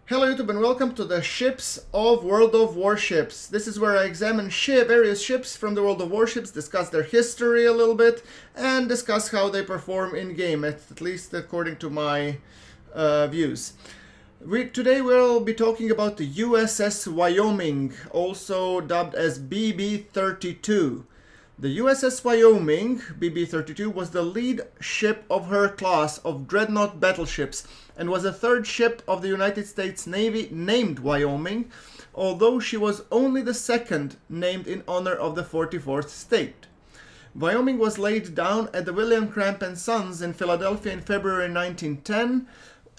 Hello YouTube and welcome to the Ships of World of Warships. This is where I examine various ships from the World of Warships, discuss their history a little bit, and discuss how they perform in-game, at least according to my views. Today we'll be talking about the USS Wyoming, also dubbed as BB-32. The USS Wyoming, BB-32, was the lead ship of her class of dreadnought battleships and was the third ship of the United States Navy named Wyoming, although she was only the second named in honor of the 44th state. Wyoming was laid down at the William Cramp and Sons in Philadelphia in February 1910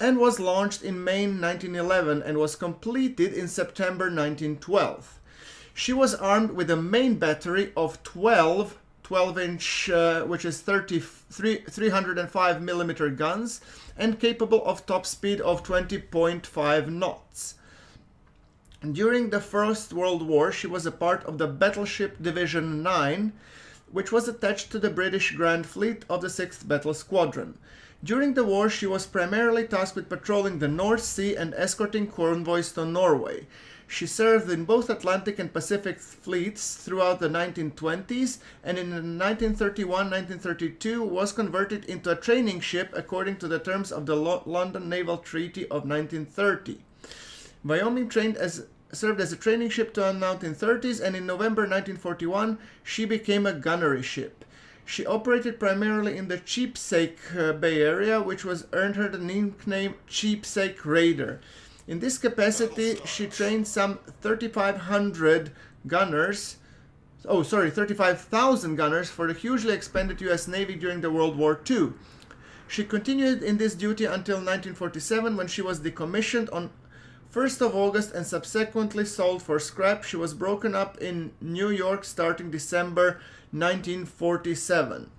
and was launched in May 1911 and was completed in September 1912. She was armed with a main battery of 12-inch, which is 305 millimeter guns, and capable of top speed of 20.5 knots. During the First World War, she was a part of the Battleship Division 9, which was attached to the British Grand Fleet of the 6th Battle Squadron. During the war, she was primarily tasked with patrolling the North Sea and escorting convoys to Norway. She served in both Atlantic and Pacific fleets throughout the 1920s, and in 1931-1932 was converted into a training ship according to the terms of the London Naval Treaty of 1930. Wyoming served as a training ship to the 1930s, and in November 1941 she became a gunnery ship. She operated primarily in the Cheapsake Bay Area, which earned her the nickname Cheapsake Raider. In this capacity, she trained some 35,000 gunners for the hugely expanded US Navy during the World War II. She continued in this duty until 1947, when she was decommissioned on 1st of August and subsequently sold for scrap. She was broken up in New York starting December 1947.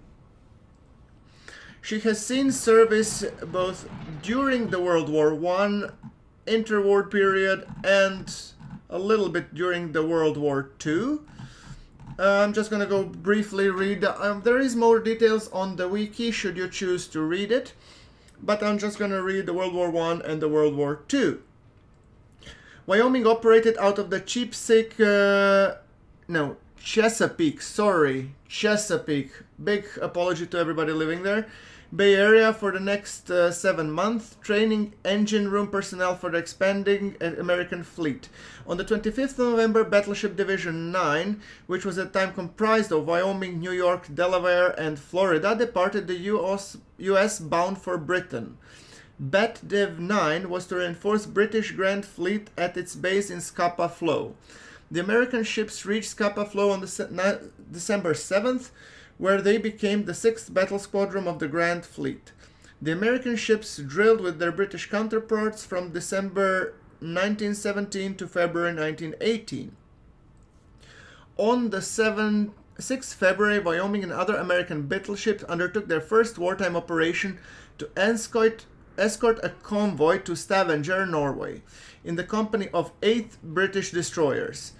She has seen service both during the World War I, interwar period, and a little bit during the World War II. I'm just going to go briefly read. There is more details on the wiki should you choose to read it, but I'm just going to read the World War I and the World War II. Wyoming operated out of the Chesapeake, big apology to everybody living there, Bay Area for the next 7 months, training engine room personnel for the expanding American fleet. On the 25th of November, Battleship Division 9, which was at the time comprised of Wyoming, New York, Delaware, and Florida, departed the US bound for Britain. Bat Div 9 was to reinforce British Grand Fleet at its base in Scapa Flow. The American ships reached Scapa Flow on December 7th, where they became the 6th Battle Squadron of the Grand Fleet. The American ships drilled with their British counterparts from December 1917 to February 1918. On the 6th February, Wyoming and other American battleships undertook their first wartime operation to escort a convoy to Stavanger, Norway, in the company of 8 British destroyers.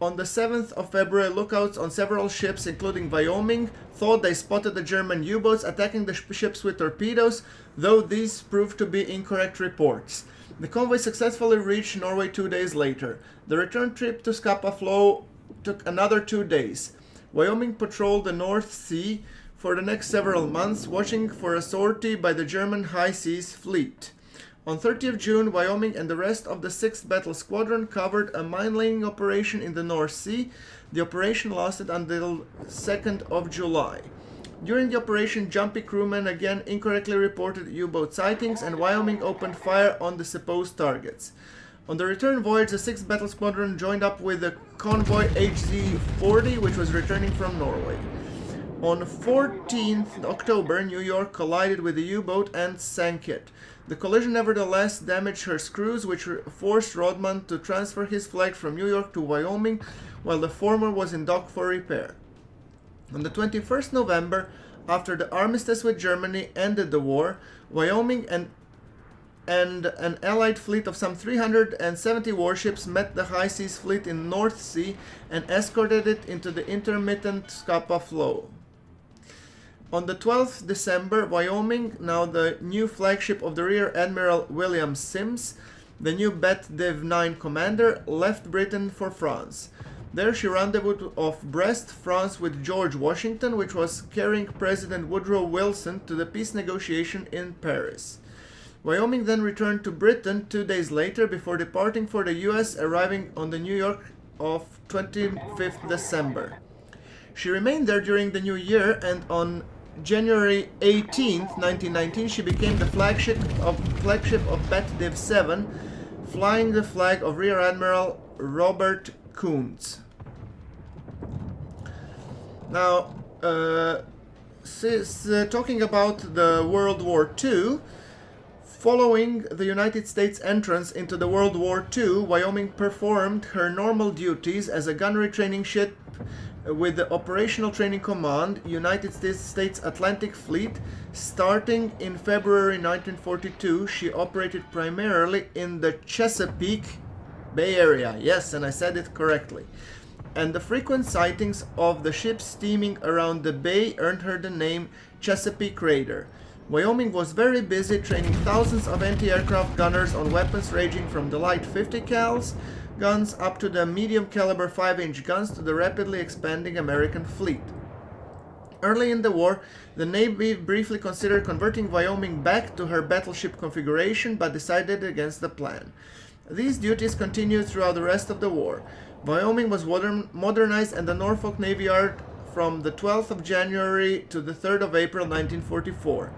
On the 7th of February, lookouts on several ships, including Wyoming, thought they spotted the German U-boats attacking the ships with torpedoes, though these proved to be incorrect reports. The convoy successfully reached Norway 2 days later. The return trip to Scapa Flow took another 2 days. Wyoming patrolled the North Sea for the next several months, watching for a sortie by the German High Seas Fleet. On 30th June, Wyoming and the rest of the 6th Battle Squadron covered a mine-laying operation in the North Sea. The operation lasted until 2nd of July. During the operation, jumpy crewmen again incorrectly reported U-boat sightings, and Wyoming opened fire on the supposed targets. On the return voyage, the 6th Battle Squadron joined up with the convoy HZ-40, which was returning from Norway. On 14th October, New York collided with the U-boat and sank it. The collision nevertheless damaged her screws, which forced Rodman to transfer his flag from New York to Wyoming, while the former was in dock for repair. On the 21st November, after the armistice with Germany ended the war, Wyoming and an allied fleet of some 370 warships met the High Seas Fleet in North Sea and escorted it into the intermittent Scapa Flow. On the 12th December, Wyoming, now the new flagship of the Rear Admiral William Sims, the new Bet Div 9 commander, left Britain for France. There she rendezvoused off Brest, France with George Washington, which was carrying President Woodrow Wilson to the peace negotiation in Paris. Wyoming then returned to Britain 2 days later before departing for the US, arriving on the New York of 25th December. She remained there during the new year, and on January 18, 1919, she became the flagship of Bet Div 7, flying the flag of Rear Admiral Robert Kuntz. Now, talking about the World War II, following the United States entrance into the World War II, Wyoming performed her normal duties as a gunnery training ship with the Operational Training Command, United States Atlantic Fleet. Starting in February 1942, she operated primarily in the Chesapeake Bay Area. Yes, and I said it correctly. And the frequent sightings of the ships steaming around the bay earned her the name Chesapeake Raider. Wyoming was very busy training thousands of anti-aircraft gunners on weapons ranging from the light 50 cals guns up to the medium caliber 5-inch guns to the rapidly expanding American fleet. Early in the war, the Navy briefly considered converting Wyoming back to her battleship configuration, but decided against the plan. These duties continued throughout the rest of the war. Wyoming was modernized at the Norfolk Navy Yard from the 12th of January to the 3rd of April 1944.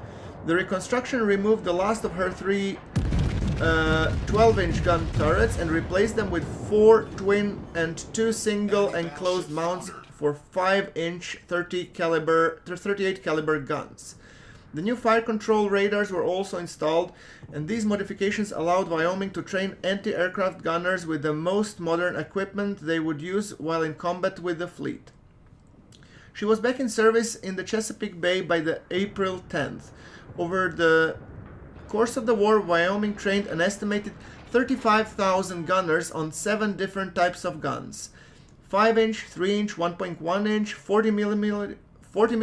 The reconstruction removed the last of her three 12-inch gun turrets and replaced them with 4 twin and 2 single enclosed mounts for 5-inch 38 caliber guns. The new fire control radars were also installed, and these modifications allowed Wyoming to train anti-aircraft gunners with the most modern equipment they would use while in combat with the fleet. She was back in service in the Chesapeake Bay by the April 10th. Over the course of the war, Wyoming trained an estimated 35,000 gunners on 7 different types of guns: 5-inch, 3-inch, 1.1-inch, 40 mm, 20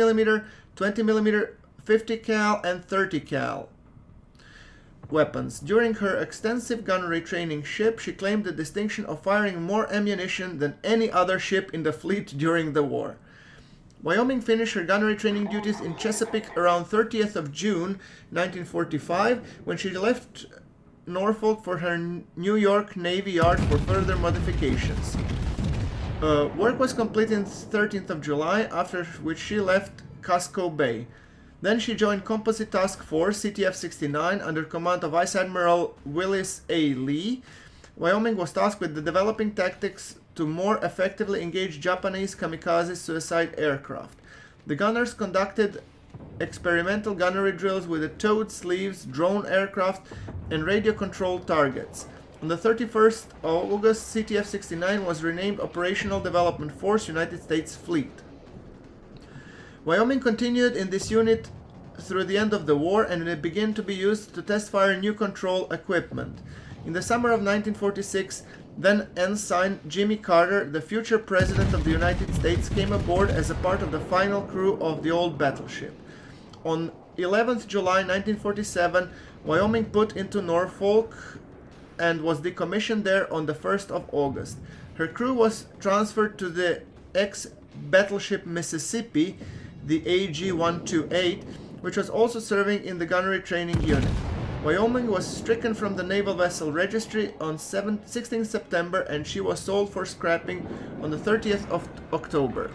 mm, 50 cal, and 30 cal weapons. During her extensive gunnery training ship, she claimed the distinction of firing more ammunition than any other ship in the fleet during the war. Wyoming finished her gunnery training duties in Chesapeake around 30th of June 1945, when she left Norfolk for her New York Navy Yard for further modifications. Work was completed on 13th of July, after which she left Casco Bay. Then she joined Composite Task Force CTF-69 under command of Vice Admiral Willis A. Lee. Wyoming was tasked with developing tactics to more effectively engage Japanese kamikaze suicide aircraft. The gunners conducted experimental gunnery drills with the towed sleeves, drone aircraft, and radio-controlled targets. On the 31st of August, CTF-69 was renamed Operational Development Force United States Fleet. Wyoming continued in this unit through the end of the war, and it began to be used to test fire new control equipment. In the summer of 1946, then Ensign Jimmy Carter, the future President of the United States, came aboard as a part of the final crew of the old battleship. On 11th July 1947, Wyoming put into Norfolk and was decommissioned there on the 1st of August. Her crew was transferred to the ex-battleship Mississippi, the AG-128, which was also serving in the gunnery training unit. Wyoming was stricken from the Naval Vessel Registry on 16 September, and she was sold for scrapping on the 30th of October.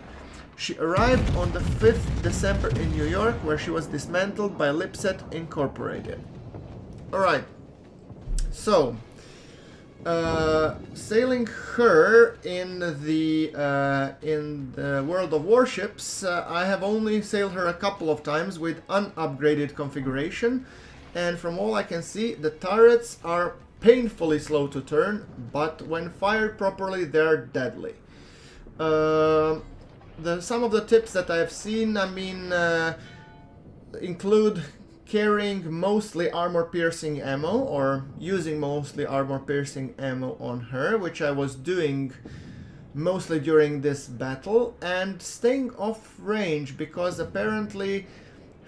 She arrived on the 5th December in New York, where she was dismantled by Lipset Incorporated. Alright, so sailing her in the World of Warships, I have only sailed her a couple of times with unupgraded configuration. And from all I can see, the turrets are painfully slow to turn, but when fired properly, they're deadly. Some of the tips that I have seen, include carrying mostly armor-piercing ammo, or using mostly armor-piercing ammo on her, which I was doing mostly during this battle, and staying off range, because apparently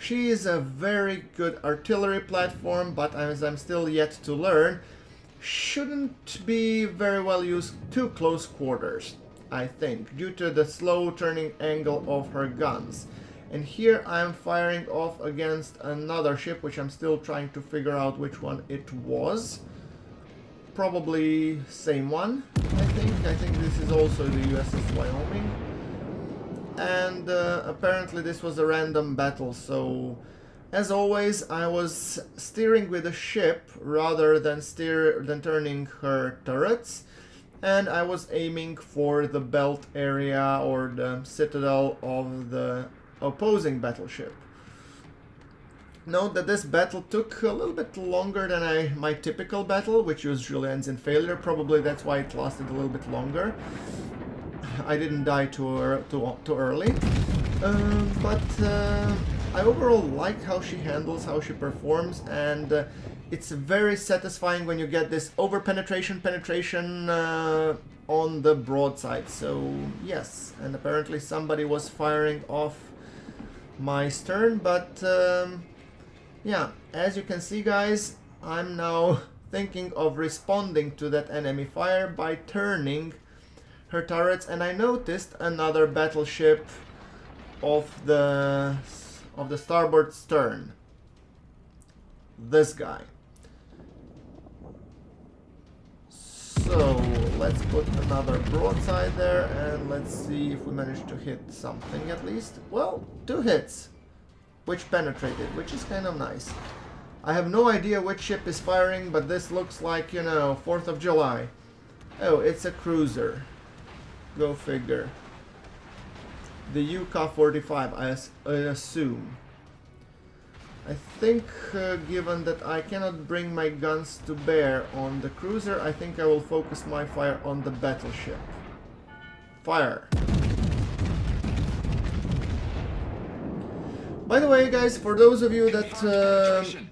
she is a very good artillery platform, but as I'm still yet to learn, shouldn't be very well used to close quarters, I think, due to the slow turning angle of her guns. And here I'm firing off against another ship, which I'm still trying to figure out which one it was. Probably same one, I think. I think this is also the USS Wyoming. And apparently this was a random battle, so as always I was steering with a ship rather than turning her turrets, and I was aiming for the belt area or the citadel of the opposing battleship. Note that this battle took a little bit longer than my typical battle, which usually ends in failure. Probably that's why it lasted a little bit longer. I didn't die too early, but I overall like how she handles, how she performs, and it's very satisfying when you get this penetration on the broadside. So yes, and apparently somebody was firing off my stern, but yeah, as you can see guys, I'm now thinking of responding to that enemy fire by turning her turrets, and I noticed another battleship of the starboard stern. This guy. So let's put another broadside there and let's see if we manage to hit something at least. Well, 2 hits, which penetrated, which is kind of nice. I have no idea which ship is firing, but this looks like, you know, 4th of July. Oh, it's a cruiser. Go figure. The UK-45, I assume. I think, given that I cannot bring my guns to bear on the cruiser, I think I will focus my fire on the battleship. Fire! By the way, guys, for those of you that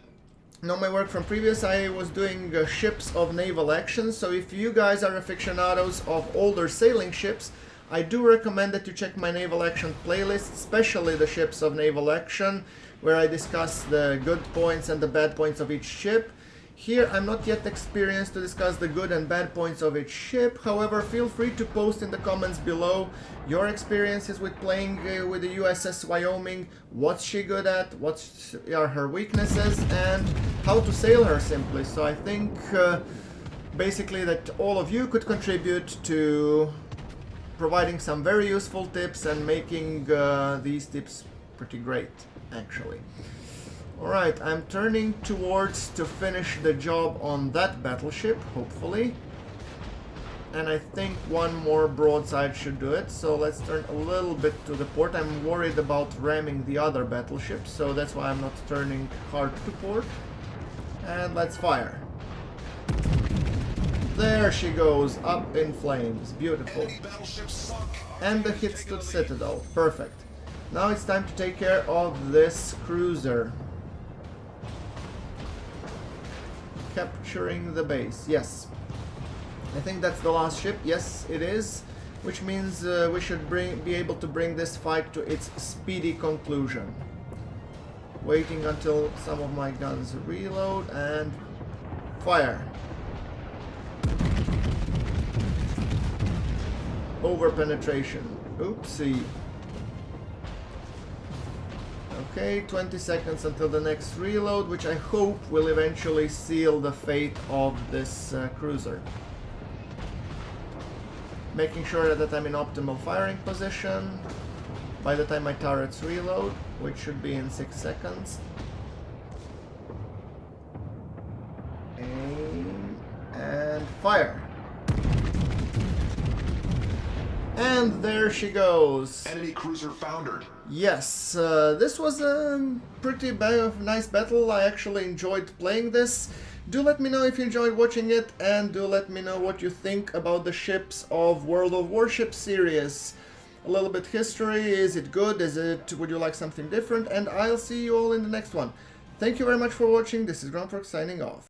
know my work from previous, I was doing ships of naval action, so if you guys are aficionados of older sailing ships, I do recommend that you check my naval action playlist, especially the ships of naval action, where I discuss the good points and the bad points of each ship. Here I'm not yet experienced to discuss the good and bad points of each ship, however feel free to post in the comments below your experiences with playing with the USS Wyoming, what's she good at, what are her weaknesses, and how to sail her simply. So I think basically that all of you could contribute to providing some very useful tips and making these tips pretty great, actually. Alright, I'm turning towards to finish the job on that battleship, hopefully. And I think one more broadside should do it, so let's turn a little bit to the port. I'm worried about ramming the other battleship, so that's why I'm not turning hard to port. And let's fire. There she goes, up in flames. Beautiful. And the hits to the citadel. Perfect. Now it's time to take care of this cruiser. Capturing the base. Yes. I think that's the last ship. Yes, it is. Which means we should be able to bring this fight to its speedy conclusion. Waiting until some of my guns reload and fire. Over penetration. Oopsie. Okay, 20 seconds until the next reload, which I hope will eventually seal the fate of this cruiser. Making sure that I'm in optimal firing position by the time my turrets reload, which should be in 6 seconds. Aim and fire. And there she goes. Enemy cruiser foundered. Yes, this was a pretty nice battle. I actually enjoyed playing this. Do let me know if you enjoyed watching it, and do let me know what you think about the ships of World of Warships series. A little bit history, is it good, would you like something different, and I'll see you all in the next one. Thank you very much for watching, this is GrunfWorks signing off.